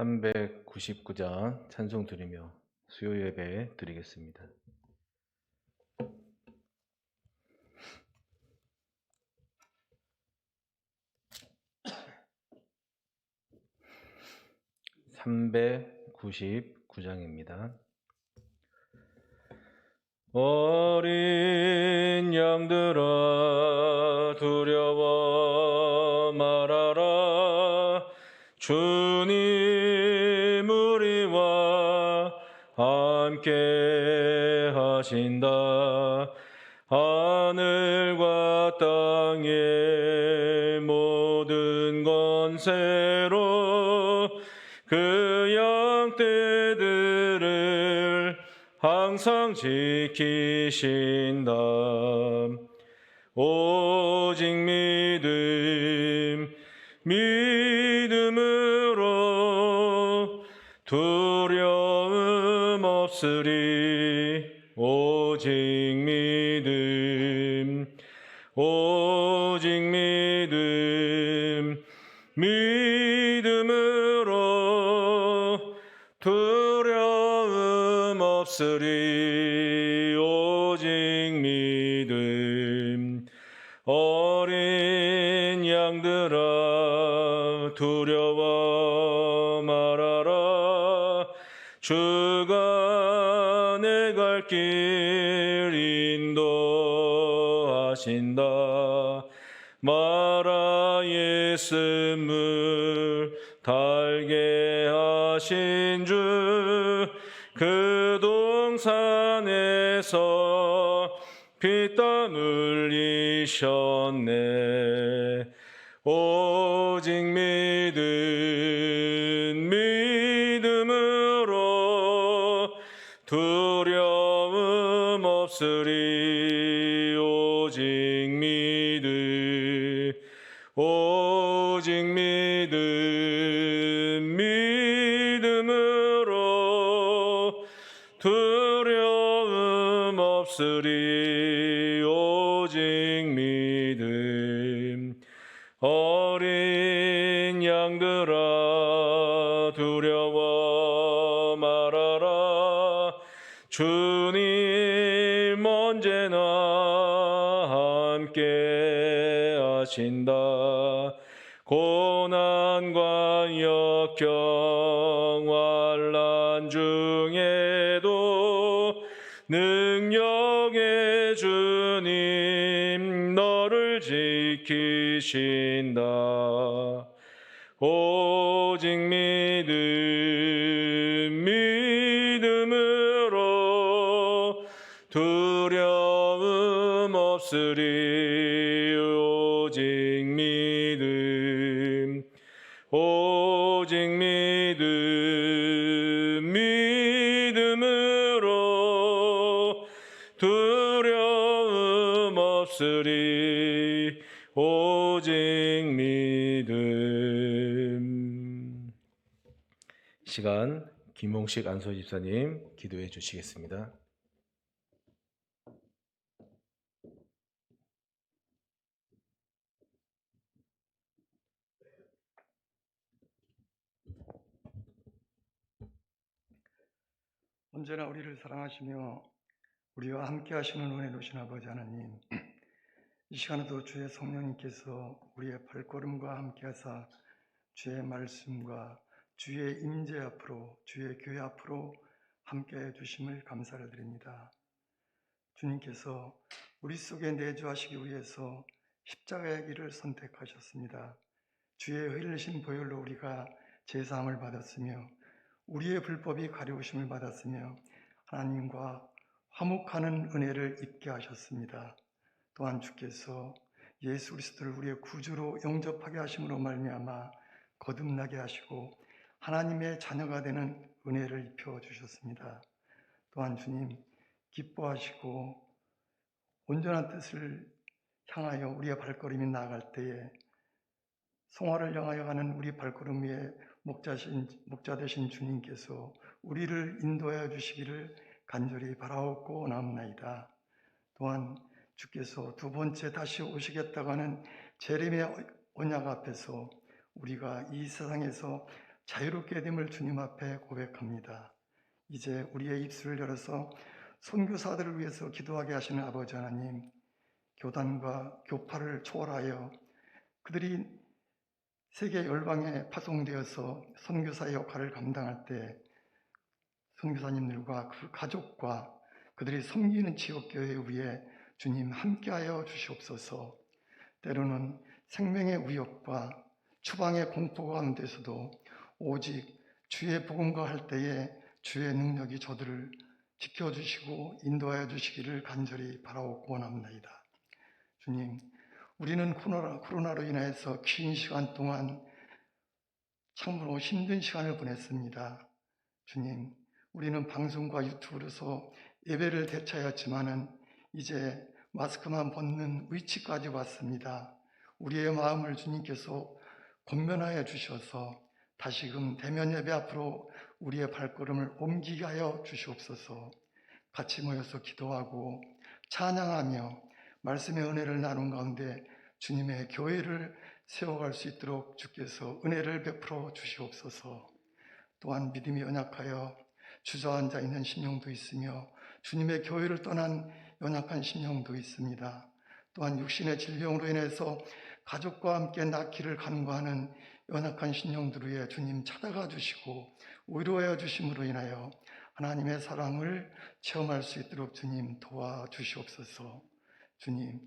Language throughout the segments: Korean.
399장 찬송 드리며 수요 예배 드리겠습니다. (399장입니다) 어린 양들아 두려워 말아라. 주님 우리와 함께 하신다. 하늘과 땅의 모든 권세로 그 양떼들을 항상 지키신다. 오직 믿음으로 두려움 없으리. 오직 믿음으로 두려움 없으리. 오직 믿음. 어린 양들아 두려워 말아라. 주가 내 갈 길 인도하신다. 마라 예수물 달게 하신 주 그 동산에서 피땀 흘리셨네. 오직 믿음으로 두려움 없으리. 오직 믿음으로 두려움 없으리. 오직 믿음. 어린 양들아 두려워 말아라. 주님 언제나 함께 하신다. 고난과 역경 환난 중에도 능력의 주님 너를 지키신다. 오직 믿음으로 두려움 없으리. 오직 믿음으로 두려움 없으리. 오직 믿음. 시간 김홍식 안소집사님 기도해 주시겠습니다. 언제나 우리를 사랑하시며 우리와 함께 하시는 은혜 누신 아버지 하나님, 이 시간에도 주의 성령님께서 우리의 발걸음과 함께 하사 주의 말씀과 주의 임재 앞으로, 주의 교회 앞으로 함께 해주심을 감사를 드립니다. 주님께서 우리 속에 내주하시기 위해서 십자가의 길을 선택하셨습니다. 주의 흘리신 보혈로 우리가 제사함을 받았으며 우리의 불법이 가려우심을 받았으며 하나님과 화목하는 은혜를 입게 하셨습니다. 또한 주께서 예수 그리스도를 우리의 구주로 영접하게 하심으로 말미암아 거듭나게 하시고 하나님의 자녀가 되는 은혜를 입혀 주셨습니다. 또한 주님 기뻐하시고 온전한 뜻을 향하여 우리의 발걸음이 나아갈 때에 성화를 향하여 가는 우리 발걸음 위에 목자 되신 주님께서 우리를 인도하여 주시기를 간절히 바라옵고 나옵나이다. 또한 주께서 두 번째 다시 오시겠다고 하는 재림의 언약 앞에서 우리가 이 세상에서 자유롭게 됨을 주님 앞에 고백합니다. 이제 우리의 입술을 열어서 선교사들을 위해서 기도하게 하시는 아버지 하나님, 교단과 교파를 초월하여 그들이 세계 열방에 파송되어서 선교사의 역할을 감당할 때 선교사님들과 그 가족과 그들이 섬기는 지역교회 위에 주님 함께하여 주시옵소서. 때로는 생명의 위협과 추방의 공포 가운데서도 오직 주의 복음과 할 때에 주의 능력이 저들을 지켜주시고 인도하여 주시기를 간절히 바라옵고 원합니다. 주님, 우리는 코로나로 인해서 긴 시간 동안 참으로 힘든 시간을 보냈습니다. 주님, 우리는 방송과 유튜브로서 예배를 되찾았지만은 이제 마스크만 벗는 위치까지 왔습니다. 우리의 마음을 주님께서 권면하여 주셔서 다시금 대면 예배 앞으로 우리의 발걸음을 옮기게 하여 주시옵소서. 같이 모여서 기도하고 찬양하며 말씀의 은혜를 나눈 가운데 주님의 교회를 세워갈 수 있도록 주께서 은혜를 베풀어 주시옵소서. 또한 믿음이 연약하여 주저앉아 있는 심령도 있으며 주님의 교회를 떠난 연약한 심령도 있습니다. 또한 육신의 질병으로 인해서 가족과 함께 낳기를 간구하는 연약한 심령들 위해 주님 찾아가 주시고 위로하여 주심으로 인하여 하나님의 사랑을 체험할 수 있도록 주님 도와주시옵소서. 주님,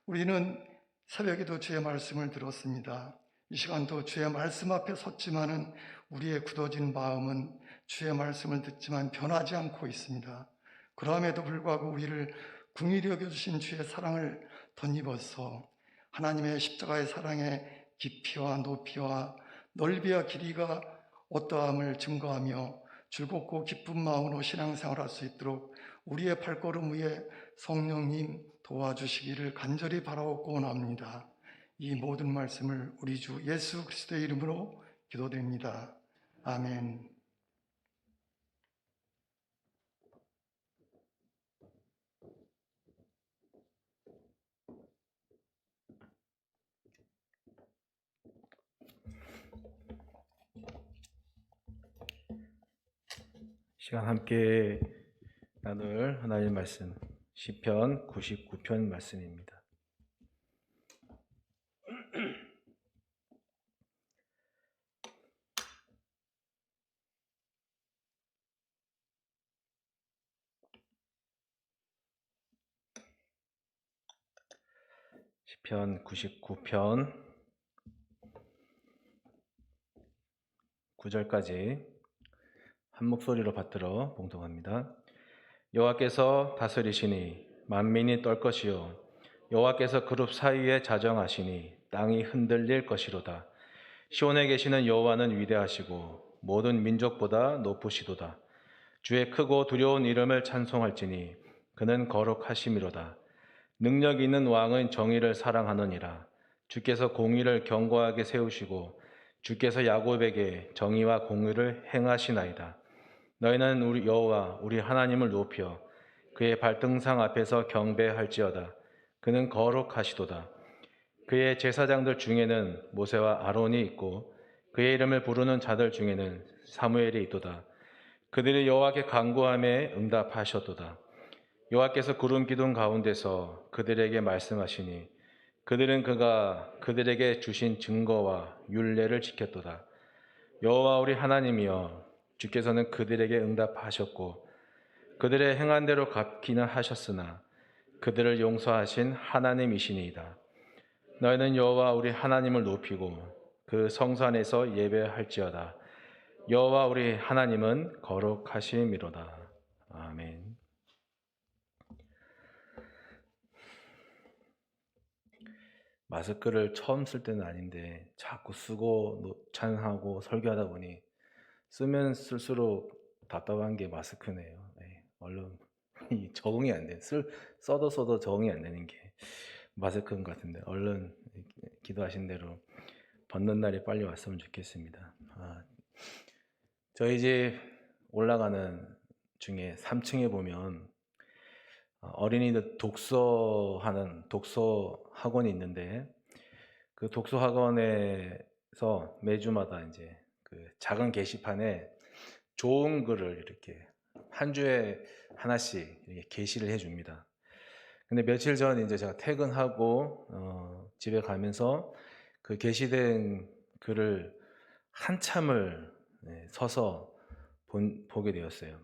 우리는 새벽에도 주의 말씀을 들었습니다. 이 시간도 주의 말씀 앞에 섰지만은 우리의 굳어진 마음은 주의 말씀을 듣지만 변하지 않고 있습니다. 그럼에도 불구하고 우리를 긍휼히 여겨주신 주의 사랑을 덧입어서 하나님의 십자가의 사랑의 깊이와 높이와 넓이와 길이가 어떠함을 증거하며 즐겁고 기쁜 마음으로 신앙생활할 수 있도록 우리의 발걸음 위에 성령님 도와주시기를 간절히 바라옵고 원합니다. 이 모든 말씀을 우리 주 예수 그리스도의 이름으로 기도드립니다. 아멘. 시간 함께 나눌 하나님의 말씀 시편 99편 말씀입니다. 시편 99편 9절까지 한 목소리로 받들어 봉독합니다. 여호와께서 다스리시니 만민이 떨 것이요 여호와께서 그룹 사이에 자정하시니 땅이 흔들릴 것이로다. 시온에 계시는 여호와는 위대하시고 모든 민족보다 높으시도다. 주의 크고 두려운 이름을 찬송할지니 그는 거룩하심이로다. 능력 있는 왕은 정의를 사랑하느니라. 주께서 공의를 견고하게 세우시고 주께서 야곱에게 정의와 공의를 행하시나이다. 너희는 우리 여호와 우리 하나님을 높여 그의 발등상 앞에서 경배할지어다. 그는 거룩하시도다. 그의 제사장들 중에는 모세와 아론이 있고 그의 이름을 부르는 자들 중에는 사무엘이 있도다. 그들이 여호와께 간구함에 응답하셨도다. 여호와께서 구름 기둥 가운데서 그들에게 말씀하시니 그들은 그가 그들에게 주신 증거와 율례를 지켰도다. 여호와 우리 하나님이여 주께서는 그들에게 응답하셨고 그들의 행한 대로 갚기는 하셨으나 그들을 용서하신 하나님이시니이다. 너희는 여호와 우리 하나님을 높이고 그 성산에서 예배할지어다. 여호와 우리 하나님은 거룩하심이로다. 아멘. 마스크를 처음 쓸 때는 아닌데 자꾸 쓰고 찬양하고 설교하다 보니 쓰면 쓸수록 답답한 게 마스크네요. 네, 얼른 적응이 안 돼. 써도 적응이 안 되는 게 마스크인 것 같은데 얼른 기도하신 대로 벗는 날이 빨리 왔으면 좋겠습니다. 저희 집 올라가는 중에 3층에 보면 어린이들 독서 학원이 있는데 그 독서 학원에서 매주마다 이제 그 작은 게시판에 좋은 글을 이렇게 한 주에 하나씩 이렇게 게시를 해줍니다. 근데 며칠 전 이제 제가 퇴근하고 집에 가면서 그 게시된 글을 한참을 서서 보게 되었어요.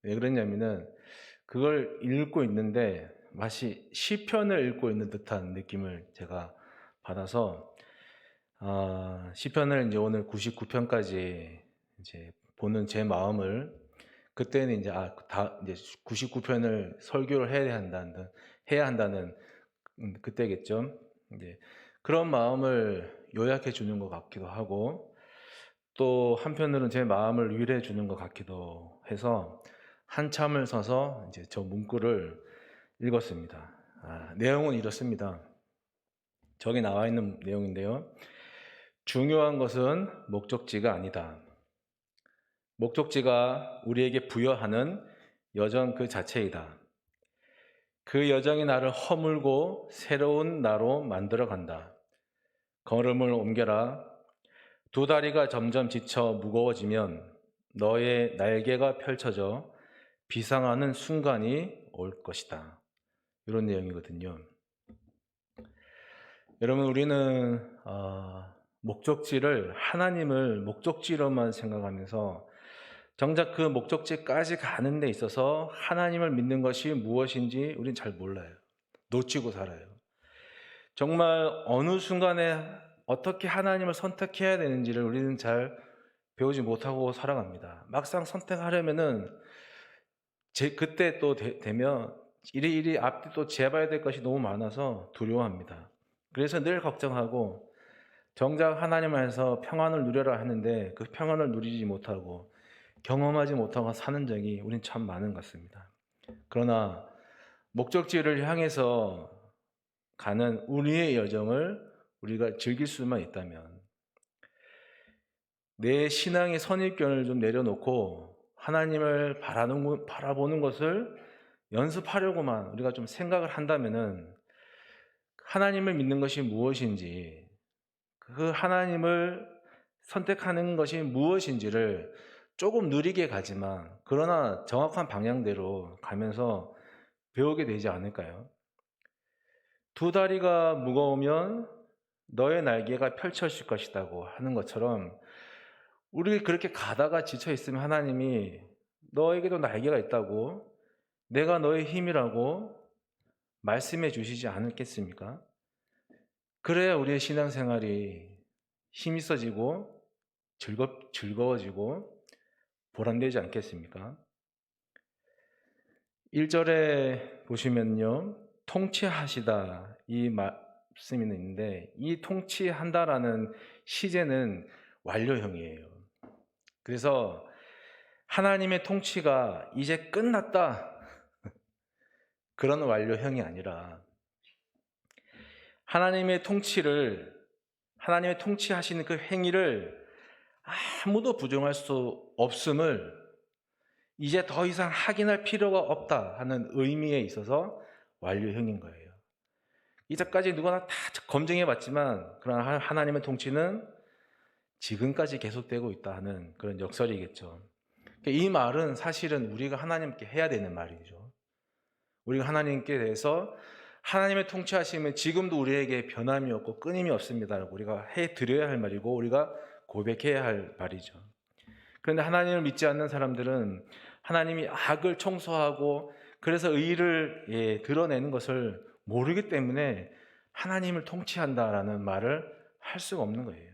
왜 그랬냐면은 그걸 읽고 있는데 마치 시편을 읽고 있는 듯한 느낌을 제가 받아서 시편을 이제 오늘 99편까지 이제 보는 제 마음을 그때는 이제 이제 99편을 설교를 해야 한다는 그때겠죠. 이제 그런 마음을 요약해 주는 것 같기도 하고 또 한편으로는 제 마음을 위로해 주는 것 같기도 해서 한참을 서서 이제 저 문구를 읽었습니다. 내용은 이렇습니다. 저기 나와 있는 내용인데요. 중요한 것은 목적지가 아니다. 목적지가 우리에게 부여하는 여정 그 자체이다. 그 여정이 나를 허물고 새로운 나로 만들어 간다. 걸음을 옮겨라. 두 다리가 점점 지쳐 무거워지면 너의 날개가 펼쳐져 비상하는 순간이 올 것이다. 이런 내용이거든요. 여러분, 우리는 하나님을 목적지로만 생각하면서 정작 그 목적지까지 가는 데 있어서 하나님을 믿는 것이 무엇인지 우리는 잘 몰라요. 놓치고 살아요. 정말 어느 순간에 어떻게 하나님을 선택해야 되는지를 우리는 잘 배우지 못하고 살아갑니다. 막상 선택하려면은 그때 또 되면 이리 앞뒤 또 재봐야 될 것이 너무 많아서 두려워합니다. 그래서 늘 걱정하고 정작 하나님 안에서 평안을 누려라 하는데 그 평안을 누리지 못하고 경험하지 못하고 사는 적이 우린 참 많은 것 같습니다. 그러나 목적지를 향해서 가는 우리의 여정을 우리가 즐길 수만 있다면 내 신앙의 선입견을 좀 내려놓고 하나님을 바라보는 것을 연습하려고만 우리가 좀 생각을 한다면은 하나님을 믿는 것이 무엇인지 그 하나님을 선택하는 것이 무엇인지를 조금 느리게 가지만 그러나 정확한 방향대로 가면서 배우게 되지 않을까요? 두 다리가 무거우면 너의 날개가 펼쳐질 것이라고 하는 것처럼 우리 그렇게 가다가 지쳐 있으면 하나님이 너에게도 날개가 있다고 내가 너의 힘이라고 말씀해 주시지 않겠습니까? 그래야 우리의 신앙생활이 힘이 있어지고 즐거워지고 보람되지 않겠습니까? 1절에 보시면요. 통치하시다 이 말씀이 있는데 이 통치한다라는 시제는 완료형이에요. 그래서 하나님의 통치가 이제 끝났다 그런 완료형이 아니라 하나님의 통치하시는 그 행위를 아무도 부정할 수 없음을 이제 더 이상 확인할 필요가 없다 하는 의미에 있어서 완료형인 거예요. 이제까지 누구나 다 검증해 봤지만 그러나 하나님의 통치는 지금까지 계속되고 있다 하는 그런 역설이겠죠. 이 말은 사실은 우리가 하나님께 해야 되는 말이죠. 우리가 하나님께 대해서 하나님의 통치하심은 지금도 우리에게 변함이 없고 끊임이 없습니다라고 우리가 해드려야 할 말이고 우리가 고백해야 할 말이죠. 그런데 하나님을 믿지 않는 사람들은 하나님이 악을 청소하고 그래서 의를 드러내는 것을 모르기 때문에 하나님을 통치한다라는 말을 할 수가 없는 거예요.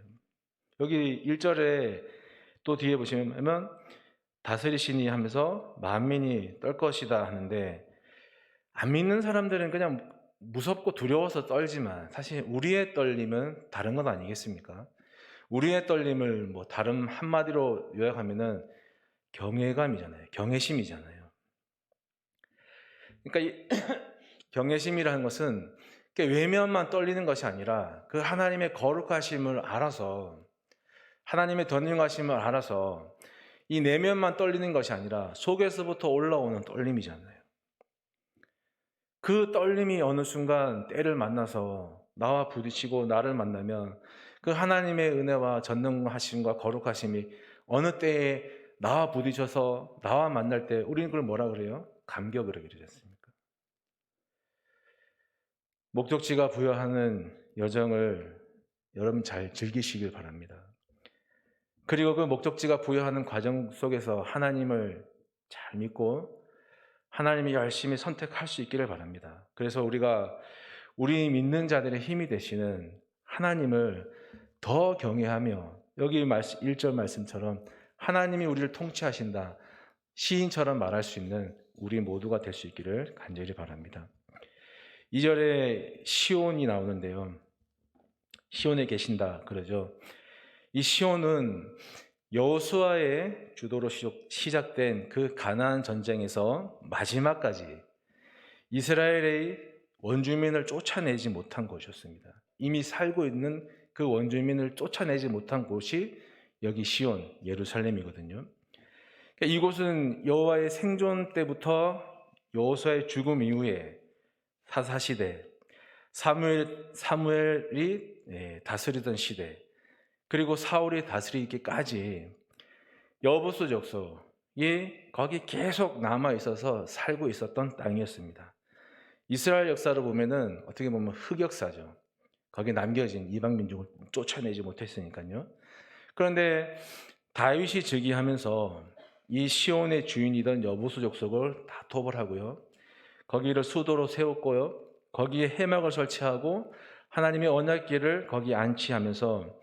여기 1절에 또 뒤에 보시면 다스리시니 하면서 만민이 떨 것이다 하는데 안 믿는 사람들은 그냥 무섭고 두려워서 떨지만 사실 우리의 떨림은 다른 것 아니겠습니까? 우리의 떨림을 다른 한마디로 요약하면은 경외감이잖아요. 경외심이잖아요. 그러니까 이 경외심이라는 것은 외면만 떨리는 것이 아니라 그 하나님의 거룩하심을 알아서 하나님의 던중하심을 알아서 이 내면만 떨리는 것이 아니라 속에서부터 올라오는 떨림이잖아요. 그 떨림이 어느 순간 때를 만나서 나와 부딪히고 나를 만나면 그 그 하나님의 은혜와 전능하심과 거룩하심이 어느 때에 나와 부딪혀서 나와 만날 때 우리는 그걸 뭐라 그래요? 감격을 하게 되지 않습니까? 목적지가 부여하는 여정을 여러분 잘 즐기시길 바랍니다. 그리고 그 목적지가 부여하는 과정 속에서 하나님을 잘 믿고 하나님이 열심히 선택할 수 있기를 바랍니다. 그래서 우리가 우리 믿는 자들의 힘이 되시는 하나님을 더 경외하며 여기 1절 말씀처럼 하나님이 우리를 통치하신다. 시인처럼 말할 수 있는 우리 모두가 될 수 있기를 간절히 바랍니다. 2절에 시온이 나오는데요. 시온에 계신다 그러죠. 이 시온은 여호수아의 주도로 시작된 그 가나안 전쟁에서 마지막까지 이스라엘의 원주민을 쫓아내지 못한 곳이었습니다. 이미 살고 있는 그 원주민을 쫓아내지 못한 곳이 여기 시온, 예루살렘이거든요. 이곳은 여호와의 생존 때부터 여호수아의 죽음 이후에 사사시대, 사무엘이 다스리던 시대, 그리고 사울이 다스리기까지 여호수 족속이 거기 계속 남아 있어서 살고 있었던 땅이었습니다. 이스라엘 역사를 보면은 어떻게 보면 흑역사죠. 거기 남겨진 이방 민족을 쫓아내지 못했으니까요. 그런데 다윗이 즉위하면서 이 시온의 주인이던 여부수 족속을 다 토벌하고요. 거기를 수도로 세웠고요. 거기에 해막을 설치하고 하나님의 언약궤를 거기 안치하면서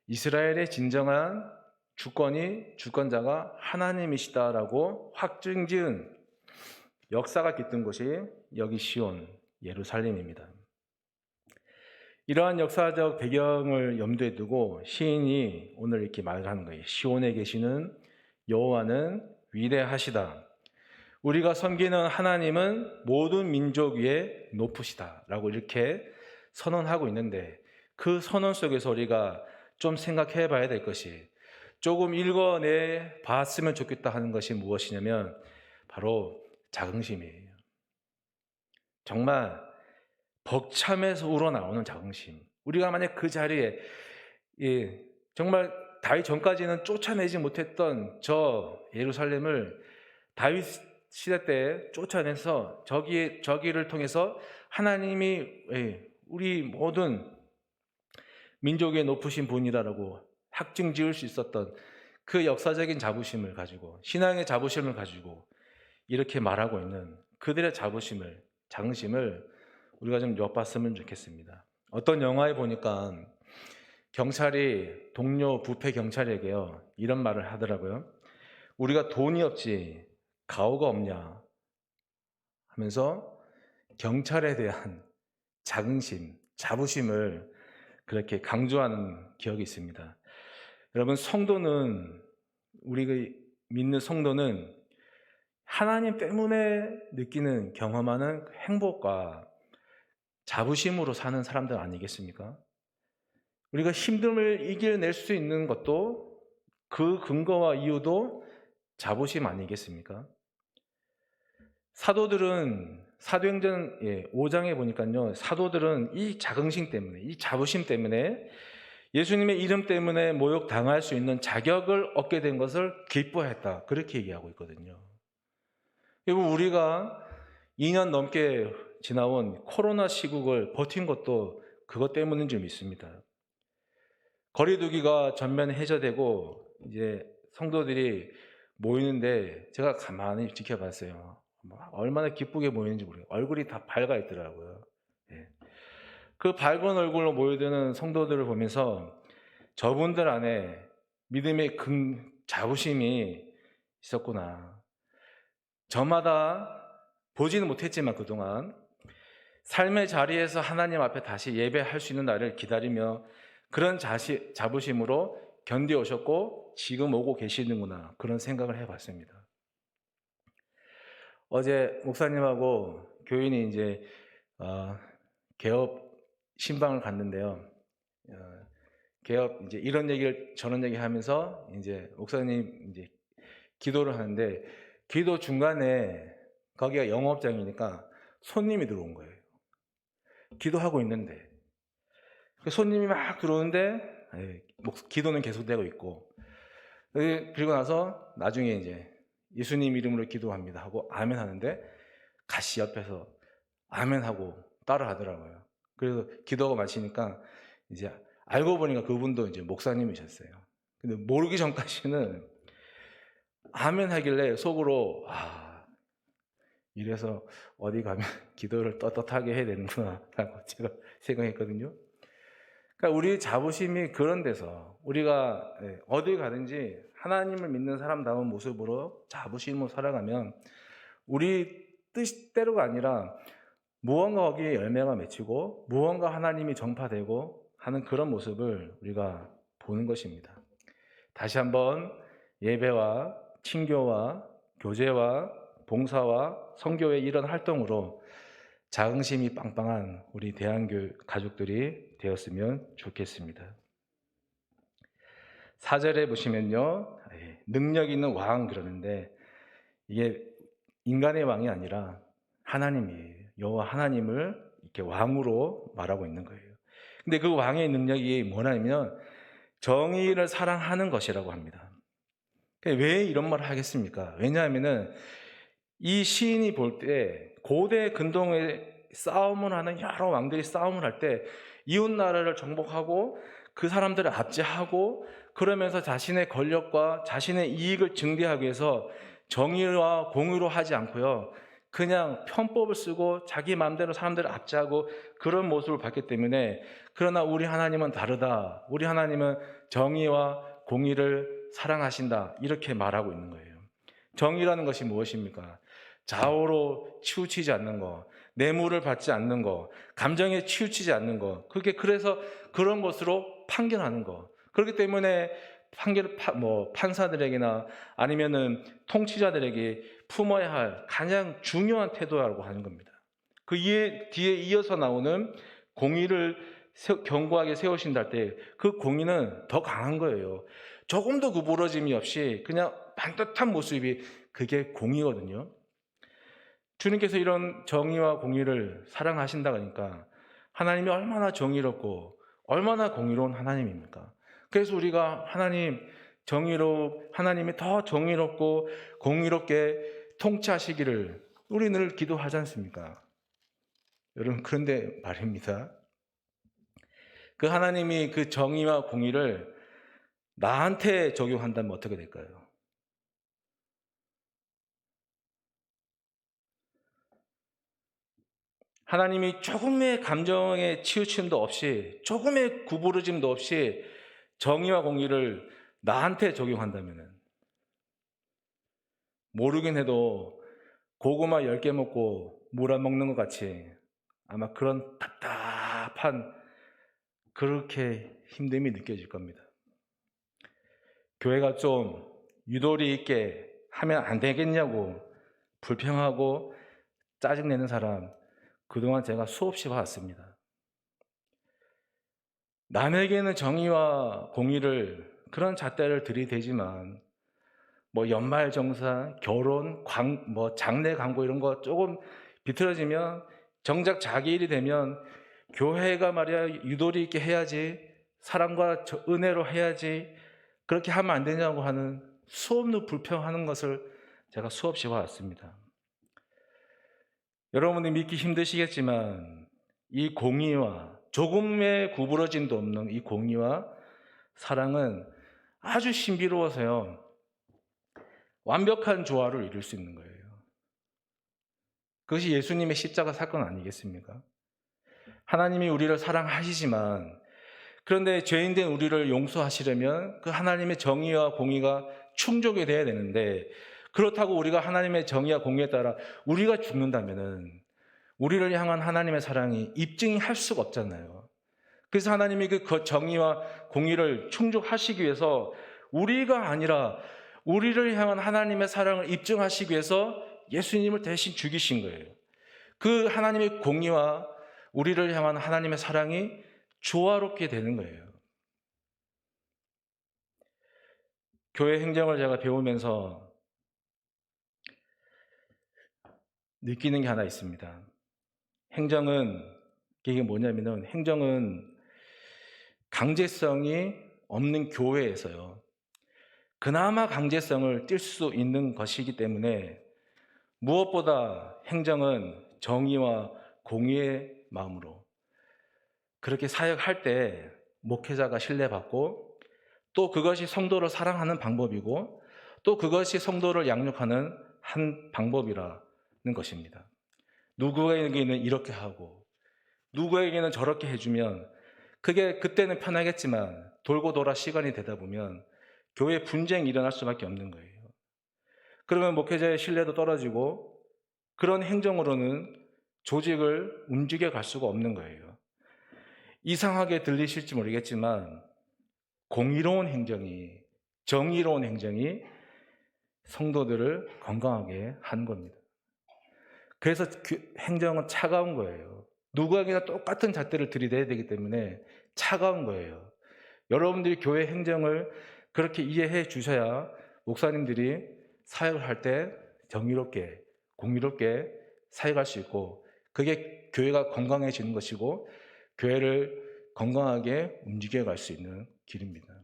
이스라엘의 진정한 주권자가 하나님이시다라고 확증지은 역사가 깃든 곳이 여기 시온, 예루살렘입니다. 이러한 역사적 배경을 염두에 두고 시인이 오늘 이렇게 말을 하는 거예요. 시온에 계시는 여호와는 위대하시다. 우리가 섬기는 하나님은 모든 민족 위에 높으시다라고 이렇게 선언하고 있는데 그 선언 속에서 우리가 좀 생각해 봐야 될 것이 조금 읽어내 봤으면 좋겠다 하는 것이 무엇이냐면 바로 자긍심이에요. 정말 벅참에서 우러나오는 자긍심. 우리가 만약 그 자리에 정말 다윗 전까지는 쫓아내지 못했던 저 예루살렘을 다윗 시대 때 쫓아내서 저기를 통해서 하나님이 우리 모든 민족의 높으신 분이라고 확증 지을 수 있었던 그 역사적인 자부심을 가지고 신앙의 자부심을 가지고 이렇게 말하고 있는 그들의 자긍심을 우리가 좀 엿봤으면 좋겠습니다. 어떤 영화에 보니까 경찰이 동료 부패 경찰에게요 이런 말을 하더라고요. 우리가 돈이 없지 가오가 없냐 하면서 경찰에 대한 자부심을 그렇게 강조하는 기억이 있습니다. 여러분, 우리가 믿는 성도는 하나님 때문에 느끼는 경험하는 행복과 자부심으로 사는 사람들 아니겠습니까? 우리가 힘듦을 이겨낼 수 있는 것도 그 근거와 이유도 자부심 아니겠습니까? 사도들은 사도행전 5장에 보니까요. 사도들은 이 자긍심 때문에, 이 자부심 때문에 예수님의 이름 때문에 모욕당할 수 있는 자격을 얻게 된 것을 기뻐했다. 그렇게 얘기하고 있거든요. 그리고 우리가 2년 넘게 지나온 코로나 시국을 버틴 것도 그것 때문인 줄 믿습니다. 거리두기가 전면 해제되고 이제 성도들이 모이는데 제가 가만히 지켜봤어요. 얼마나 기쁘게 모이는지 모르겠어요. 얼굴이 다 밝아 있더라고요. 그 밝은 얼굴로 모여드는 성도들을 보면서 저분들 안에 믿음의 자부심이 있었구나. 저마다 보지는 못했지만 그동안 삶의 자리에서 하나님 앞에 다시 예배할 수 있는 날을 기다리며 그런 자부심으로 견뎌오셨고 지금 오고 계시는구나 그런 생각을 해봤습니다. 어제 목사님하고 교인이 이제 개업 신방을 갔는데요. 개업 이제 이런 얘기를 저런 얘기 하면서 이제 목사님 이제 기도를 하는데 기도 중간에 거기가 영업장이니까 손님이 들어온 거예요. 기도하고 있는데 그 손님이 막 들어오는데 기도는 계속되고 있고, 그리고 나서 나중에 이제 예수님 이름으로 기도합니다 하고 아멘 하는데 같이 옆에서 아멘 하고 따라 하더라고요. 그래서 기도가 마치니까 이제 알고 보니까 그분도 이제 목사님이셨어요. 근데 모르기 전까지는 아멘 하길래 속으로 이래서 어디 가면 기도를 떳떳하게 해야 되는구나 라고 제가 생각했거든요. 그러니까 우리 자부심이 그런 데서 우리가 어디 가든지 하나님을 믿는 사람다운 모습으로 자부심으로 살아가면 우리 뜻대로가 아니라 무언가 거기에 열매가 맺히고 무언가 하나님이 전파되고 하는 그런 모습을 우리가 보는 것입니다. 다시 한번 예배와 친교와 교제와 봉사와 선교의 이런 활동으로 자긍심이 빵빵한 우리 대한교회 가족들이 되었으면 좋겠습니다. 4절에 보시면요, 능력 있는 왕 그러는데 이게 인간의 왕이 아니라 하나님이에요. 여호와 하나님을 이렇게 왕으로 말하고 있는 거예요. 근데 그 왕의 능력이 뭐냐면 정의를 사랑하는 것이라고 합니다. 왜 이런 말을 하겠습니까? 왜냐하면은 이 시인이 볼 때 고대 근동의 싸움을 하는 여러 왕들이 싸움을 할 때 이웃 나라를 정복하고 그 사람들을 압제하고 그러면서 자신의 권력과 자신의 이익을 증대하기 위해서 정의와 공의로 하지 않고요, 그냥 편법을 쓰고 자기 마음대로 사람들을 압제하고 그런 모습을 봤기 때문에, 그러나 우리 하나님은 다르다, 우리 하나님은 정의와 공의를 사랑하신다, 이렇게 말하고 있는 거예요. 정의라는 것이 무엇입니까? 좌우로 치우치지 않는 거, 뇌물을 받지 않는 거, 감정에 치우치지 않는 거, 그게 그래서 그런 것으로 판결하는 거. 그렇기 때문에 판사들에게나 아니면은 통치자들에게 품어야 할 가장 중요한 태도라고 하는 겁니다. 그 뒤에 이어서 나오는 공의를 견고하게 세우신다 할 때 그 공의는 더 강한 거예요. 조금 더 구부러짐이 없이 그냥 반듯한 모습이 그게 공의거든요. 주님께서 이런 정의와 공의를 사랑하신다 하니까 하나님이 얼마나 정의롭고 얼마나 공의로운 하나님입니까? 그래서 우리가 하나님이 더 정의롭고 공의롭게 통치하시기를 우리 늘 기도하지 않습니까? 여러분, 그런데 말입니다. 그 하나님이 그 정의와 공의를 나한테 적용한다면 어떻게 될까요? 하나님이 조금의 감정의 치우침도 없이, 조금의 구부러짐도 없이 정의와 공의를 나한테 적용한다면, 모르긴 해도 고구마 10개 먹고 물 안 먹는 것 같이 아마 그런 답답한, 그렇게 힘듦이 느껴질 겁니다. 교회가 좀 유도리 있게 하면 안 되겠냐고 불평하고 짜증내는 사람 그동안 제가 수없이 봤습니다. 남에게는 정의와 공의를, 그런 잣대를 들이대지만 연말정산, 결혼, 장례 광고 이런 거 조금 비틀어지면, 정작 자기 일이 되면 교회가 말이야 유도리 있게 해야지, 사랑과 은혜로 해야지, 그렇게 하면 안 되냐고 하는 수없는 불평하는 것을 제가 수없이 봤습니다. 여러분이 믿기 힘드시겠지만 이 공의와 조금의 구부러짐도 없는 이 공의와 사랑은 아주 신비로워서요, 완벽한 조화를 이룰 수 있는 거예요. 그것이 예수님의 십자가 사건 아니겠습니까? 하나님이 우리를 사랑하시지만, 그런데 죄인된 우리를 용서하시려면 그 하나님의 정의와 공의가 충족이 돼야 되는데, 그렇다고 우리가 하나님의 정의와 공의에 따라 우리가 죽는다면은 우리를 향한 하나님의 사랑이 입증할 수가 없잖아요. 그래서 하나님이 그 정의와 공의를 충족하시기 위해서 우리가 아니라 우리를 향한 하나님의 사랑을 입증하시기 위해서 예수님을 대신 죽이신 거예요. 그 하나님의 공의와 우리를 향한 하나님의 사랑이 조화롭게 되는 거예요. 교회 행정을 제가 배우면서 느끼는 게 하나 있습니다. 행정은, 이게 뭐냐면은, 행정은 강제성이 없는 교회에서요. 그나마 강제성을 띌 수 있는 것이기 때문에 무엇보다 행정은 정의와 공의의 마음으로 그렇게 사역할 때 목회자가 신뢰받고 또 그것이 성도를 사랑하는 방법이고 또 그것이 성도를 양육하는 한 방법이라는 것입니다. 누구에게는 이렇게 하고 누구에게는 저렇게 해주면 그게 그때는 편하겠지만 돌고 돌아 시간이 되다 보면 교회 분쟁이 일어날 수밖에 없는 거예요. 그러면 목회자의 신뢰도 떨어지고 그런 행정으로는 조직을 움직여 갈 수가 없는 거예요. 이상하게 들리실지 모르겠지만 공의로운 행정이, 정의로운 행정이 성도들을 건강하게 하는 겁니다. 그래서 행정은 차가운 거예요. 누구에게나 똑같은 잣대를 들이대야 되기 때문에 차가운 거예요. 여러분들이 교회 행정을 그렇게 이해해 주셔야 목사님들이 사역을 할 때 정의롭게, 공의롭게 사역할 수 있고 그게 교회가 건강해지는 것이고 교회를 건강하게 움직여 갈 수 있는 길입니다.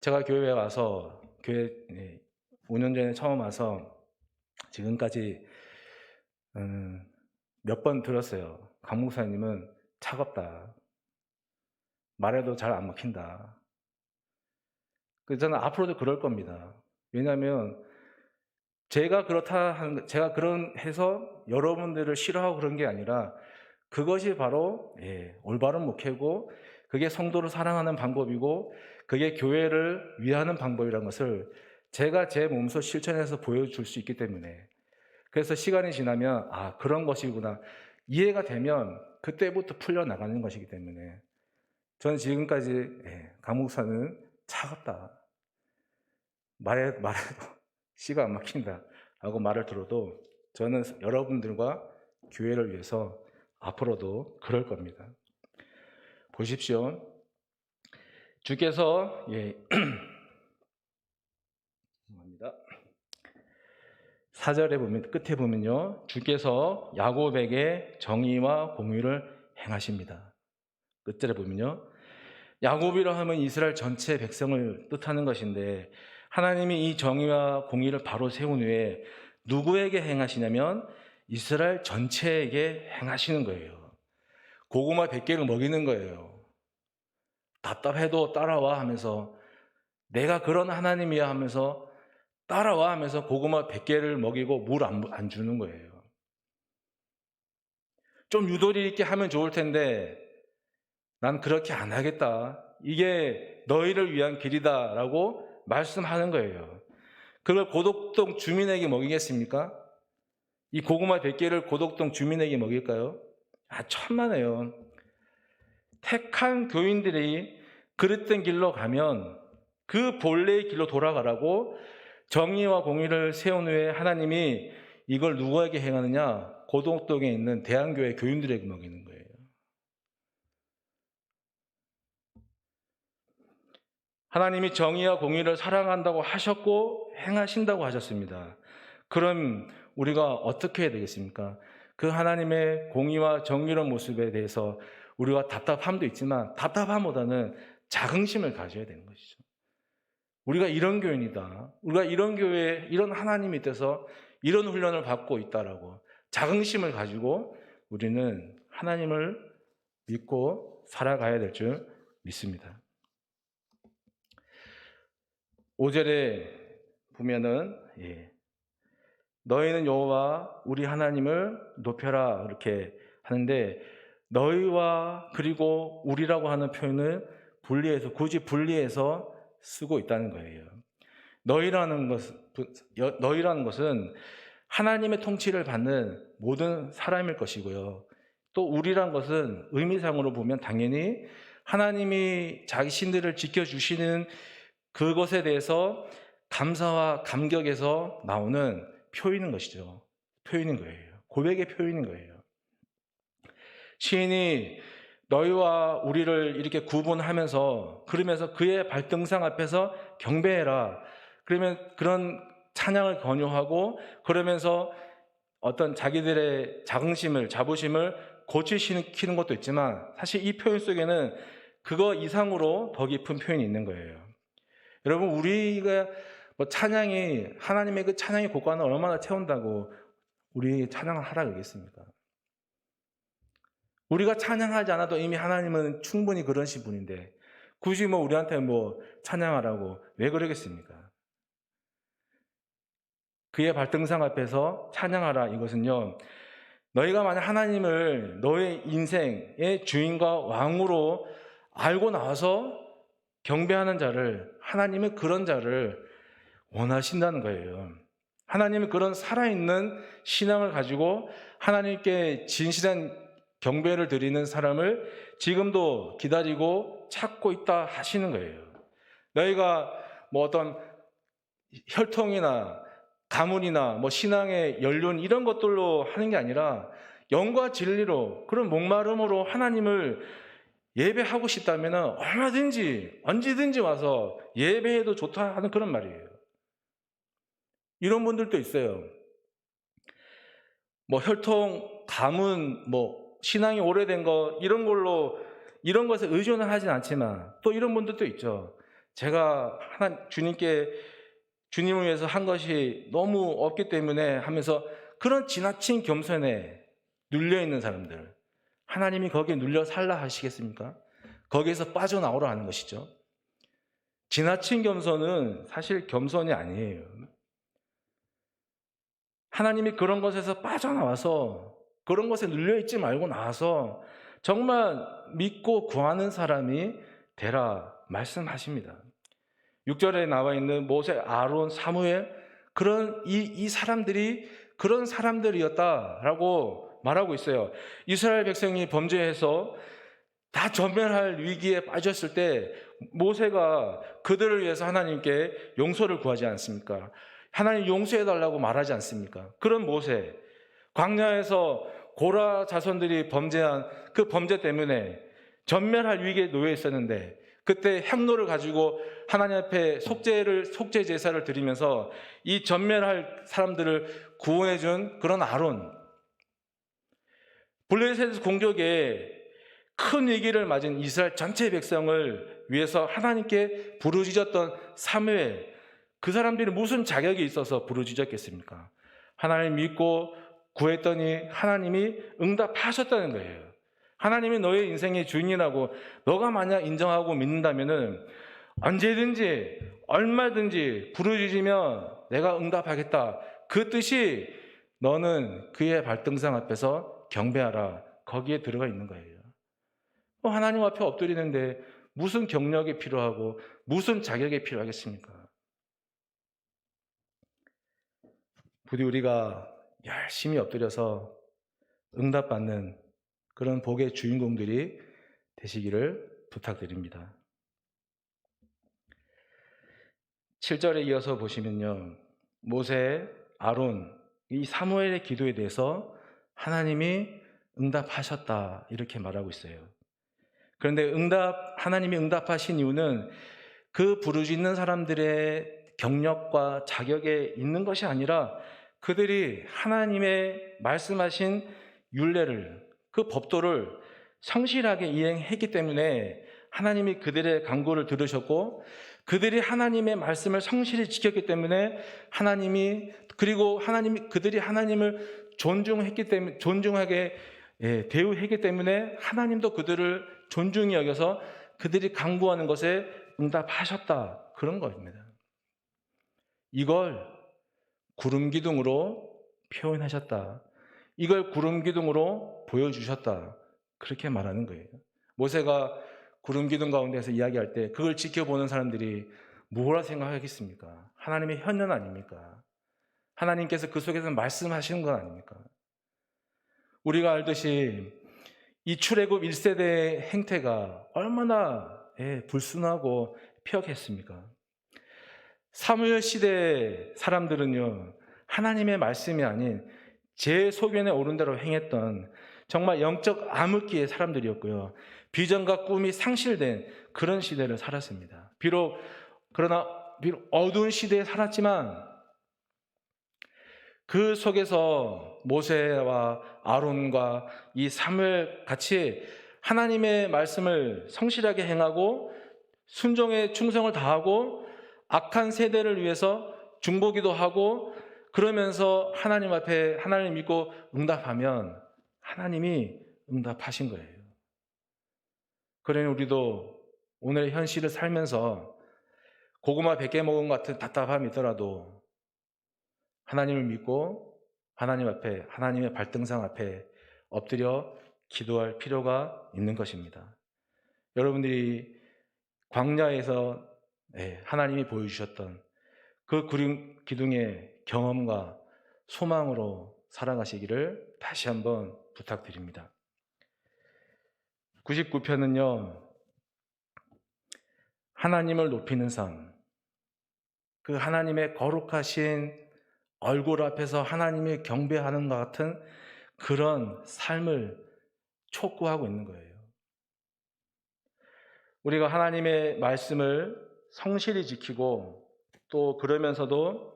제가 교회에 와서 교회 5년 전에 처음 와서 지금까지 몇 번 들었어요. 강 목사님은 차갑다. 말해도 잘 안 먹힌다. 그래서 저는 앞으로도 그럴 겁니다. 왜냐하면 제가 제가 그런 해서 여러분들을 싫어하고 그런 게 아니라 그것이 바로 올바른 목회고 그게 성도를 사랑하는 방법이고 그게 교회를 위하는 방법이라는 것을 제가 제 몸소 실천해서 보여줄 수 있기 때문에 그래서 시간이 지나면 아 그런 것이구나 이해가 되면 그때부터 풀려나가는 것이기 때문에 저는 지금까지 강 목사는 차갑다. 말해도 씨가 안 막힌다 라고 말을 들어도 저는 여러분들과 교회를 위해서 앞으로도 그럴 겁니다. 보십시오. 주께서 죄송합니다. 4절에 보면 끝에 보면요. 주께서 야곱에게 정의와 공의를 행하십니다. 끝절에 보면요. 야곱이라 하면 이스라엘 전체 백성을 뜻하는 것인데 하나님이 이 정의와 공의를 바로 세운 후에 누구에게 행하시냐면 이스라엘 전체에게 행하시는 거예요. 고구마 100개를 먹이는 거예요. 답답해도 따라와 하면서 내가 그런 하나님이야 하면서 따라와 하면서 고구마 100개를 먹이고 물 안 주는 거예요. 좀 유도리 있게 하면 좋을 텐데 난 그렇게 안 하겠다. 이게 너희를 위한 길이다 라고 말씀하는 거예요. 그걸 고독동 주민에게 먹이겠습니까? 이 고구마 100개를 고독동 주민에게 먹일까요? 천만에요. 택한 교인들이 그릇된 길로 가면 그 본래의 길로 돌아가라고 정의와 공의를 세운 후에 하나님이 이걸 누구에게 행하느냐? 고독동에 있는 대한교회 교인들에게 먹이는 거예요. 하나님이 정의와 공의를 사랑한다고 하셨고 행하신다고 하셨습니다. 그럼 우리가 어떻게 해야 되겠습니까? 그 하나님의 공의와 정의로운 모습에 대해서 우리가 답답함도 있지만 답답함보다는 자긍심을 가져야 되는 것이죠. 우리가 이런 교인이다. 우리가 이런 교회에 이런 하나님이 있어서 이런 훈련을 받고 있다라고 자긍심을 가지고 우리는 하나님을 믿고 살아가야 될 줄 믿습니다. 5절에 보면은 너희는 여호와 우리 하나님을 높여라 이렇게 하는데 너희와 그리고 우리라고 하는 표현을 굳이 분리해서 쓰고 있다는 거예요. 너희라는 것은 하나님의 통치를 받는 모든 사람일 것이고요. 또 우리란 것은 의미상으로 보면 당연히 하나님이 자신들을 지켜주시는 그것에 대해서 감사와 감격에서 나오는 표현인 것이죠. 표현인 거예요. 고백의 표현인 거예요. 시인이 너희와 우리를 이렇게 구분하면서 그러면서 그의 발등상 앞에서 경배해라. 그러면 그런 찬양을 권유하고 그러면서 어떤 자기들의 자부심을 고치시키는 것도 있지만 사실 이 표현 속에는 그거 이상으로 더 깊은 표현이 있는 거예요. 여러분, 우리가 찬양이, 하나님의 그 찬양의 고관을 얼마나 채운다고 우리 찬양을 하라 그러겠습니까? 우리가 찬양하지 않아도 이미 하나님은 충분히 그러신 분인데 굳이 우리한테 찬양하라고 왜 그러겠습니까? 그의 발등상 앞에서 찬양하라, 이것은요, 너희가 만약 하나님을 너의 인생의 주인과 왕으로 알고 나와서 경배하는 자를, 하나님은 그런 자를 원하신다는 거예요. 하나님은 그런 살아있는 신앙을 가지고 하나님께 진실한 경배를 드리는 사람을 지금도 기다리고 찾고 있다 하시는 거예요. 너희가 어떤 혈통이나 가문이나 신앙의 연륜 이런 것들로 하는 게 아니라 영과 진리로, 그런 목마름으로 하나님을 예배하고 싶다면 얼마든지 언제든지 와서 예배해도 좋다 하는 그런 말이에요. 이런 분들도 있어요. 혈통, 가문, 신앙이 오래된 거 이런 걸로, 이런 것에 의존을 하진 않지만 또 이런 분들도 있죠. 제가 주님을 위해서 한 것이 너무 없기 때문에 하면서 그런 지나친 겸손에 눌려있는 사람들, 하나님이 거기에 눌려 살라 하시겠습니까? 거기에서 빠져나오라 하는 것이죠. 지나친 겸손은 사실 겸손이 아니에요. 하나님이 그런 것에서 빠져나와서 그런 것에 눌려있지 말고 나와서 정말 믿고 구하는 사람이 되라 말씀하십니다. 6절에 나와 있는 모세, 아론, 사무엘, 그런 이 사람들이 그런 사람들이었다라고 말하고 있어요. 이스라엘 백성이 범죄해서 다 전멸할 위기에 빠졌을 때 모세가 그들을 위해서 하나님께 용서를 구하지 않습니까? 하나님 용서해달라고 말하지 않습니까? 그런 모세, 광야에서 고라 자손들이 범죄한 그 범죄 때문에 전멸할 위기에 놓여 있었는데 그때 향로를 가지고 하나님 앞에 속죄 제사를 드리면서 이 전멸할 사람들을 구원해 준 그런 아론, 블레셋 공격에 큰 위기를 맞은 이스라엘 전체 백성을 위해서 하나님께 부르짖었던 사무엘, 그 사람들이 무슨 자격이 있어서 부르짖었겠습니까? 하나님 믿고 구했더니 하나님이 응답하셨다는 거예요. 하나님이 너의 인생의 주인이라고 너가 만약 인정하고 믿는다면 언제든지 얼마든지 부르짖으면 내가 응답하겠다. 그 뜻이 너는 그의 발등상 앞에서 경배하라, 거기에 들어가 있는 거예요. 하나님 앞에 엎드리는데 무슨 경력이 필요하고 무슨 자격이 필요하겠습니까? 부디 우리가 열심히 엎드려서 응답받는 그런 복의 주인공들이 되시기를 부탁드립니다. 7절에 이어서 보시면요, 모세, 아론, 이 사무엘의 기도에 대해서 하나님이 응답하셨다 이렇게 말하고 있어요. 그런데 하나님이 응답하신 이유는 그 부르짖는 사람들의 경력과 자격에 있는 것이 아니라 그들이 하나님의 말씀하신 율례를, 그 법도를 성실하게 이행했기 때문에 하나님이 그들의 간구를 들으셨고, 그들이 하나님의 말씀을 성실히 지켰기 때문에 그들이 하나님을 존중하게 대우했기 때문에 하나님도 그들을 존중히 여겨서 그들이 간구하는 것에 응답하셨다, 그런 것입니다. 이걸 구름기둥으로 표현하셨다, 이걸 구름기둥으로 보여주셨다, 그렇게 말하는 거예요. 모세가 구름기둥 가운데서 이야기할 때 그걸 지켜보는 사람들이 뭐라 생각하겠습니까? 하나님의 현현 아닙니까? 하나님께서 그 속에서 말씀하시는 건 아닙니까? 우리가 알듯이 이 출애굽 1세대의 행태가 얼마나 불순하고 폐역했습니까? 사무엘 시대 사람들은요, 하나님의 말씀이 아닌 제 소견에 오른 대로 행했던 정말 영적 암흑기의 사람들이었고요, 비전과 꿈이 상실된 그런 시대를 살았습니다. 비록 어두운 시대에 살았지만 그 속에서 모세와 아론과 이 사무엘 같이 하나님의 말씀을 성실하게 행하고 순종의 충성을 다하고 악한 세대를 위해서 중보기도 하고 그러면서 하나님 앞에 하나님 믿고 응답하면 하나님이 응답하신 거예요. 그러니 우리도 오늘 현실을 살면서 고구마 100개 먹은 것 같은 답답함이 있더라도 하나님을 믿고 하나님 앞에, 하나님의 발등상 앞에 엎드려 기도할 필요가 있는 것입니다. 여러분들이 광야에서 하나님이 보여주셨던 그 기둥의 경험과 소망으로 살아가시기를 다시 한번 부탁드립니다. 99편은요, 하나님을 높이는 삶, 그 하나님의 거룩하신 얼굴 앞에서 하나님을 경배하는 것 같은 그런 삶을 촉구하고 있는 거예요. 우리가 하나님의 말씀을 성실히 지키고 또 그러면서도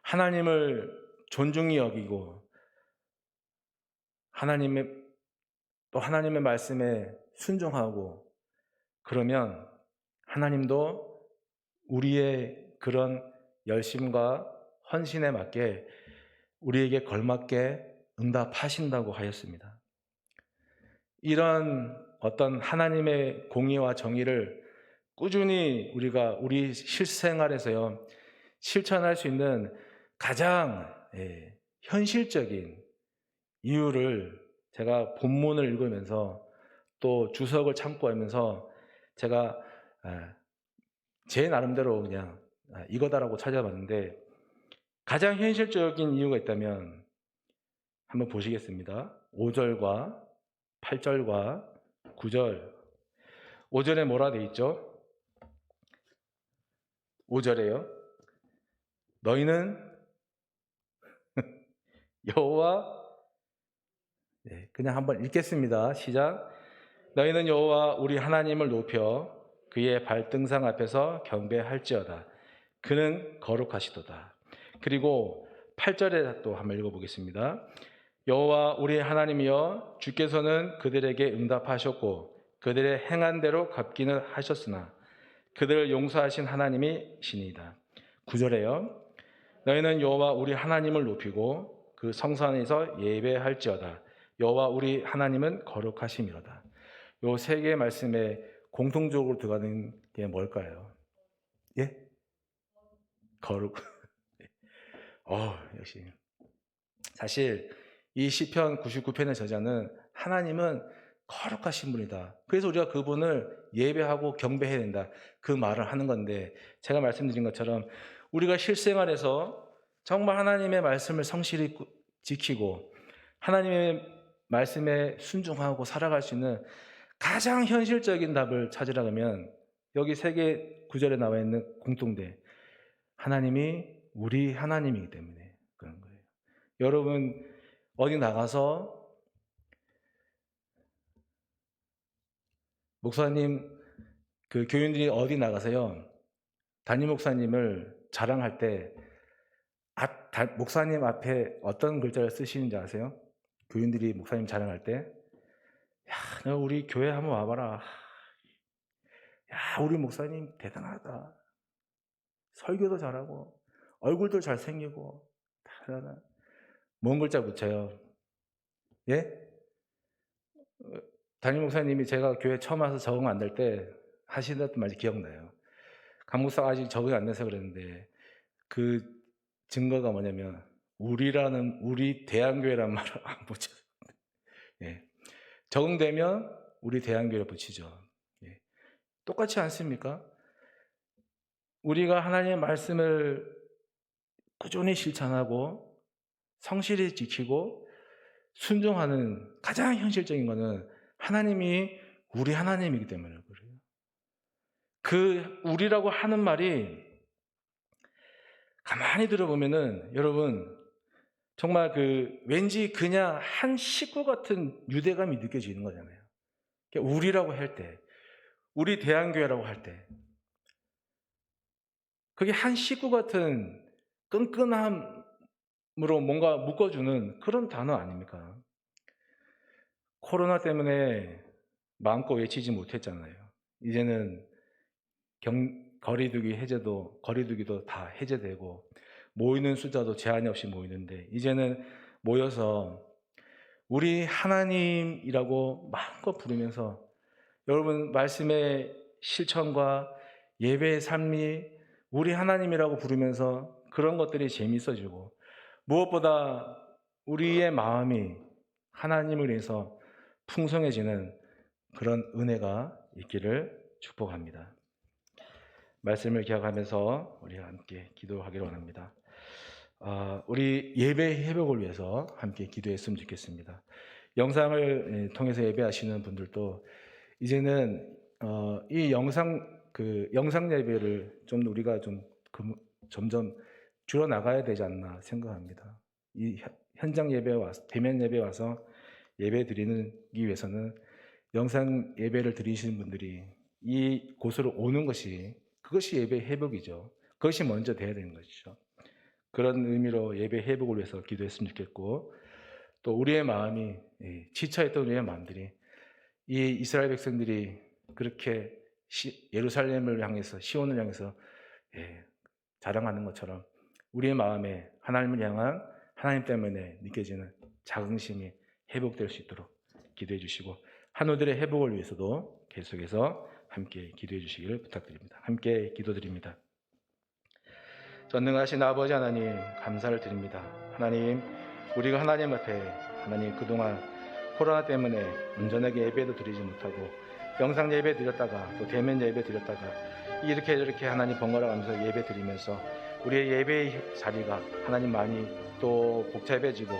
하나님을 존중히 여기고 또 하나님의 말씀에 순종하고 그러면 하나님도 우리의 그런 열심과 헌신에 맞게 우리에게 걸맞게 응답하신다고 하였습니다. 이런 어떤 하나님의 공의와 정의를 꾸준히 우리가 우리 실생활에서요 실천할 수 있는 가장 현실적인 이유를 제가 본문을 읽으면서 또 주석을 참고하면서 제가 제 나름대로 그냥 이거다라고 찾아봤는데 가장 현실적인 이유가 있다면 한번 보시겠습니다. 5절과 8절과 9절. 5절에 뭐라 돼 있죠? 5절에요. 너희는 여호와 그냥 한번 읽겠습니다. 시작. 너희는 여호와 우리 하나님을 높여 그의 발등상 앞에서 경배할지어다. 그는 거룩하시도다. 그리고 8절에 또 한번 읽어보겠습니다. 여호와 우리 하나님이여 주께서는 그들에게 응답하셨고 그들의 행한 대로 갚기는 하셨으나 그들을 용서하신 하나님이시니이다. 9절에요. 너희는 여호와 우리 하나님을 높이고 그 성산에서 예배할지어다. 여호와 우리 하나님은 거룩하심이로다. 요 세 개의 말씀에 공통적으로 들어가는 게 뭘까요? 예? 거룩. 역시. 사실 이 시편 99편의 저자는 하나님은 거룩하신 분이다. 그래서 우리가 그분을 예배하고 경배해야 된다. 그 말을 하는 건데 제가 말씀드린 것처럼 우리가 실생활에서 정말 하나님의 말씀을 성실히 지키고 하나님의 말씀에 순종하고 살아갈 수 있는 가장 현실적인 답을 찾으라 면 여기 세 개 구절에 나와 있는 공통대 하나님이 우리 하나님이기 때문에 그런 거예요. 여러분 어디 나가서 목사님 그 교인들이 어디 나가서요 담임 목사님을 자랑할 때 목사님 앞에 어떤 글자를 쓰시는지 아세요? 교인들이 목사님 자랑할 때 야, 너 우리 교회 한번 와봐라. 야, 우리 목사님 대단하다. 설교도 잘하고 얼굴도 잘생기고 뭔 글자 붙여요? 예? 담임 목사님이 제가 교회 처음 와서 적응 안 될 때 하시던 말이 기억나요. 강 목사가 아직 적응이 안 돼서 그랬는데 그 증거가 뭐냐면 우리 대한교회란 말을 안 붙여요. 예. 적응되면 우리 대한교회를 붙이죠. 예. 똑같지 않습니까? 우리가 하나님의 말씀을 꾸준히 실천하고 성실히 지키고 순종하는 가장 현실적인 것은 하나님이 우리 하나님이기 때문에 그래요. 그 우리라고 하는 말이 가만히 들어보면은 여러분 정말 왠지 그냥 한 식구 같은 유대감이 느껴지는 거잖아요. 우리라고 할 때, 우리 대한교회라고 할 때 그게 한 식구 같은 끈끈함을 뭔가 묶어주는 그런 단어 아닙니까? 코로나 때문에 마음껏 외치지 못했잖아요. 이제는 거리두기도 다 해제되고 모이는 숫자도 제한이 없이 모이는데 이제는 모여서 우리 하나님이라고 마음껏 부르면서 여러분 말씀의 실천과 예배의 삶이 우리 하나님이라고 부르면서 그런 것들이 재밌어지고 무엇보다 우리의 마음이 하나님을 위해서 풍성해지는 그런 은혜가 있기를 축복합니다. 말씀을 기억하면서 우리가 함께 기도하기를 원합니다. 우리 예배 회복을 위해서 함께 기도했으면 좋겠습니다. 영상을 통해서 예배하시는 분들도 이제는 이 영상 예배를 좀 우리가 점점 줄여 나가야 되지 않나 생각합니다. 이 현장 예배 와서 대면 예배 와서 예배 드리기 위해서는 영상 예배를 드리시는 분들이 이 곳으로 오는 그것이 예배 회복이죠. 그것이 먼저 돼야 되는 것이죠. 그런 의미로 예배 회복을 위해서 기도했으면 좋겠고 또 우리의 마음이 지쳐있던 우리의 마음들이 이 이스라엘 백성들이 그렇게 예루살렘을 향해서 시온을 향해서 자랑하는 것처럼 우리의 마음에 하나님을 향한 하나님 때문에 느껴지는 자긍심이 회복될 수 있도록 기도해 주시고 한우들의 회복을 위해서도 계속해서 함께 기도해 주시기를 부탁드립니다. 함께 기도드립니다. 전능하신 아버지 하나님 감사를 드립니다. 하나님 우리가 하나님 앞에 하나님 그동안 코로나 때문에 온전하게 예배도 드리지 못하고 영상 예배 드렸다가 또 대면 예배 드렸다가 이렇게 저렇게 하나님 번갈아 가면서 예배 드리면서 우리의 예배의 자리가 하나님 많이 또 복잡해지고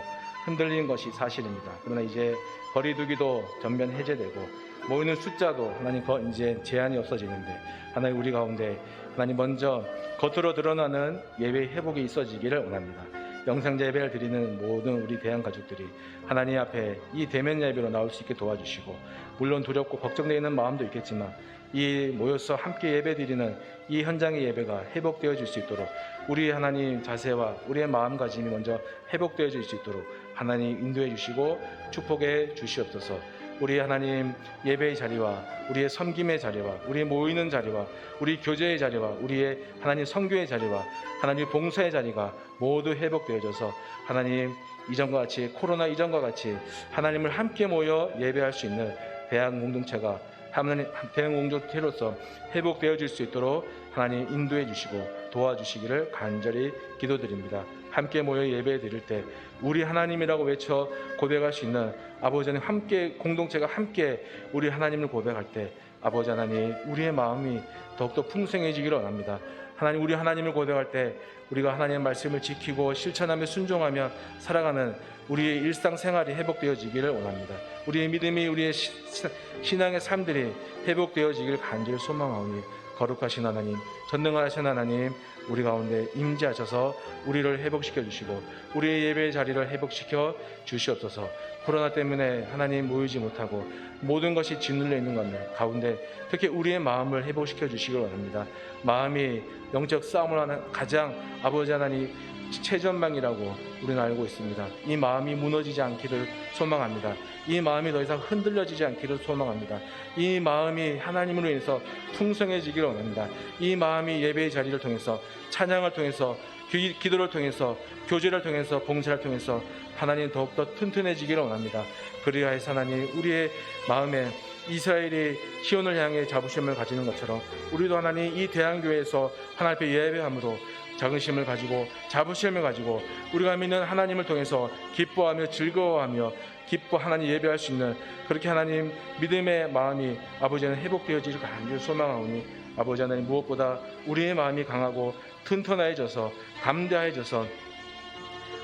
흔들리는 것이 사실입니다. 그러나 이제 거리두기도 전면 해제되고 모이는 숫자도 하나님 이제 제한이 없어지는데 하나님 우리 가운데 하나님 먼저 겉으로 드러나는 예배 회복이 있어지기를 원합니다. 영상 예배를 드리는 모든 우리 대한 가족들이 하나님 앞에 이 대면 예배로 나올 수 있게 도와주시고 물론 두렵고 걱정되는 마음도 있겠지만 이 모여서 함께 예배 드리는 이 현장의 예배가 회복되어질 수 있도록 우리 하나님 자세와 우리의 마음가짐이 먼저 회복되어질 수 있도록 하나님 인도해 주시고 축복해 주시옵소서. 우리 하나님 예배의 자리와 우리의 섬김의 자리와 우리의 모이는 자리와 우리 교제의 자리와 우리의 하나님 선교의 자리와 하나님 봉사의 자리가 모두 회복되어져서 하나님 이전과 같이 코로나 이전과 같이 하나님을 함께 모여 예배할 수 있는 대한 공동체가 하나님 대한 공동체로서 회복되어질 수 있도록 하나님 인도해 주시고 도와주시기를 간절히 기도드립니다. 함께 모여 예배 드릴 때 우리 하나님이라고 외쳐 고백할 수 있는 아버지 하나님 함께 공동체가 함께 우리 하나님을 고백할 때 아버지 하나님 우리의 마음이 더욱더 풍성해지기를 원합니다. 하나님 우리 하나님을 고백할 때 우리가 하나님의 말씀을 지키고 실천하며 순종하며 살아가는 우리의 일상생활이 회복되어지기를 원합니다. 우리의 믿음이 우리의 신앙의 삶들이 회복되어지기를 간절히 소망하오니 거룩하신 하나님 전능하신 하나님 우리 가운데 임재하셔서 우리를 회복시켜 주시고 우리의 예배의 자리를 회복시켜 주시옵소서. 코로나 때문에 하나님 모이지 못하고 모든 것이 짓눌려 있는 가운데 특히 우리의 마음을 회복시켜 주시길 원합니다. 마음이 영적 싸움을 하는 가장 아버지 하나님 최전방이라고 우리는 알고 있습니다. 이 마음이 무너지지 않기를 소망합니다. 이 마음이 더 이상 흔들려지지 않기를 소망합니다. 이 마음이 하나님으로 인해서 풍성해지기를 원합니다. 이 마음이 예배의 자리를 통해서 찬양을 통해서 기도를 통해서 교제를 통해서 봉사를 통해서 하나님 더욱더 튼튼해지기를 원합니다. 그리하여서 하나님 우리의 마음에 이스라엘이 시온을 향해 자부심을 가지는 것처럼 우리도 하나님 이 대한교회에서 하나님 앞에 예배함으로 자긍심을 가지고 자부심을 가지고 우리가 믿는 하나님을 통해서 기뻐하며 즐거워하며 하나님 예배할 수 있는 그렇게 하나님 믿음의 마음이 아버지는 회복되어지기를 간절히 소망하오니 아버지 하나님 무엇보다 우리의 마음이 강하고 튼튼해져서 담대해져서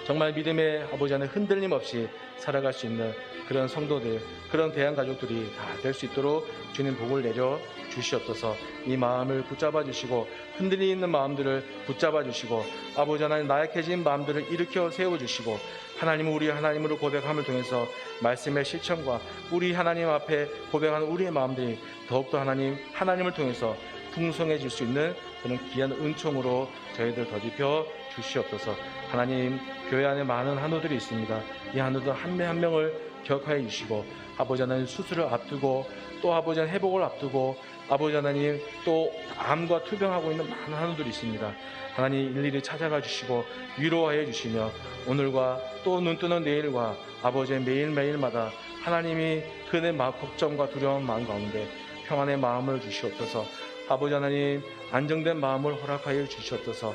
정말 믿음의 아버지 하나님 흔들림 없이 살아갈 수 있는 그런 성도들 그런 대한가족들이 다 될 수 있도록 주님 복을 내려 주시옵소서. 이 마음을 붙잡아 주시고 흔들리는 마음들을 붙잡아 주시고 아버지 하나님 나약해진 마음들을 일으켜 세워주시고 하나님은 우리 하나님으로 고백함을 통해서 말씀의 실천과 우리 하나님 앞에 고백하는 우리의 마음들이 더욱더 하나님을 통해서 풍성해질 수 있는 그런 귀한 은총으로 저희들 더딥혀 주시옵소서. 하나님, 교회 안에 많은 한우들이 있습니다. 이 한우들 한 명 한 명을 기억하여 주시고, 아버지 하나님 수술을 앞두고 또 아버지 하나님 회복을 앞두고 아버지 하나님 또 암과 투병하고 있는 많은 한우들이 있습니다. 하나님 일일이 찾아가 주시고 위로하여 주시며 오늘과 또 눈뜨는 내일과 아버지의 매일매일마다 하나님이 그의 걱정과 두려운 마음 가운데 평안의 마음을 주시옵소서. 아버지 하나님 안정된 마음을 허락하여 주시옵소서.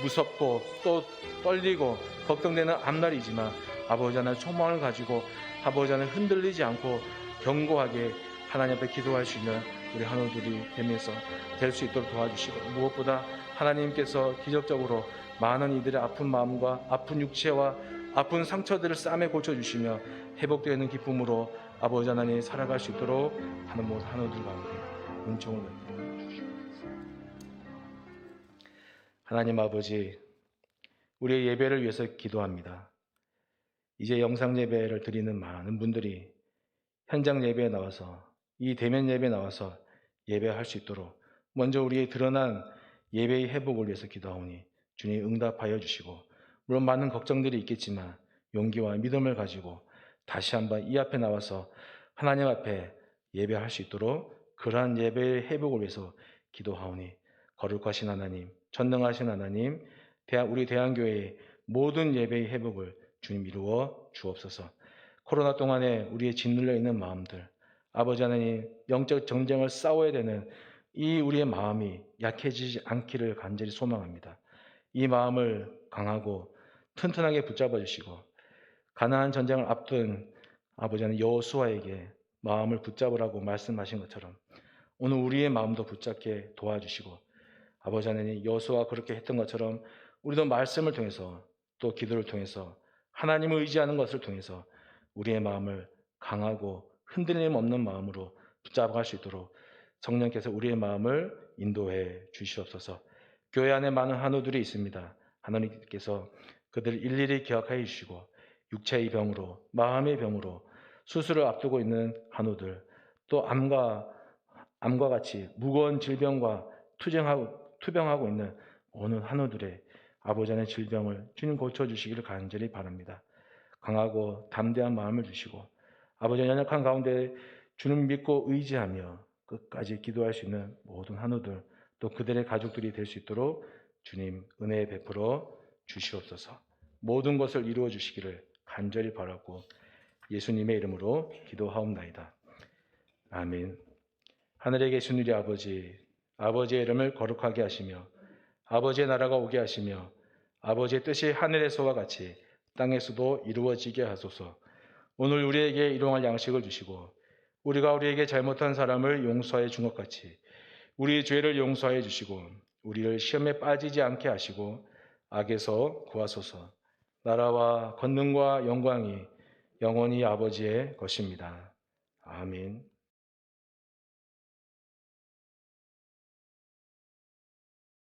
무섭고 또 떨리고 걱정되는 앞날이지만 아버지 하나님 소망을 가지고 아버지 하나님 흔들리지 않고 견고하게 하나님 앞에 기도할 수 있는 우리 한우들이 되면서 될 수 있도록 도와주시고, 무엇보다 하나님께서 기적적으로 많은 이들의 아픈 마음과 아픈 육체와 아픈 상처들을 쌈에 고쳐주시며 회복되는 기쁨으로 아버지 하나님 살아갈 수 있도록 하는 모든 한우들 가운데 은총을 베풀어 주시옵소서. 하나님 아버지, 우리의 예배를 위해서 기도합니다. 이제 영상 예배를 드리는 많은 분들이 현장 예배에 나와서 이 대면 예배에 나와서 예배할 수 있도록 먼저 우리의 드러난 예배의 회복을 위해서 기도하오니 주님 응답하여 주시고, 물론 많은 걱정들이 있겠지만 용기와 믿음을 가지고 다시 한번 이 앞에 나와서 하나님 앞에 예배할 수 있도록 그러한 예배의 회복을 위해서 기도하오니 거룩하신 하나님, 전능하신 하나님, 우리 대한교회의 모든 예배의 회복을 주님 이루어 주옵소서. 코로나 동안에 우리의 짓눌려 있는 마음들, 아버지 하나님 영적 전쟁을 싸워야 되는 이 우리의 마음이 약해지지 않기를 간절히 소망합니다. 이 마음을 강하고 튼튼하게 붙잡아 주시고, 가나안 전쟁을 앞둔 아버지 하나님 여호수아에게 마음을 붙잡으라고 말씀하신 것처럼 오늘 우리의 마음도 붙잡게 도와주시고, 아버지 하나님 여호수아가 그렇게 했던 것처럼 우리도 말씀을 통해서 또 기도를 통해서 하나님을 의지하는 것을 통해서 우리의 마음을 강하고 흔들림 없는 마음으로 붙잡아갈 수 있도록 성령께서 우리의 마음을 인도해 주시옵소서. 교회 안에 많은 한우들이 있습니다. 하나님께서 그들을 일일이 기억하여 주시고 육체의 병으로 마음의 병으로 수술을 앞두고 있는 한우들, 또 암과 같이 무거운 질병과 투병하고 있는 오는 한우들의 아버지 하나님의 질병을 주님 고쳐주시기를 간절히 바랍니다. 강하고 담대한 마음을 주시고 아버지의 연약한 가운데 주님 믿고 의지하며 끝까지 기도할 수 있는 모든 한우들, 또 그들의 가족들이 될 수 있도록 주님 은혜 베풀어 주시옵소서. 모든 것을 이루어 주시기를 간절히 바라고 예수님의 이름으로 기도하옵나이다. 아멘. 하늘에 계신 우리 아버지, 아버지의 이름을 거룩하게 하시며 아버지의 나라가 오게 하시며 아버지의 뜻이 하늘에서와 같이 땅에서도 이루어지게 하소서. 오늘 우리에게 일용할 양식을 주시고 우리가 우리에게 잘못한 사람을 용서해 준 것 같이 우리의 죄를 용서해 주시고 우리를 시험에 빠지지 않게 하시고 악에서 구하소서. 나라와 권능과 영광이 영원히 아버지의 것입니다. 아멘.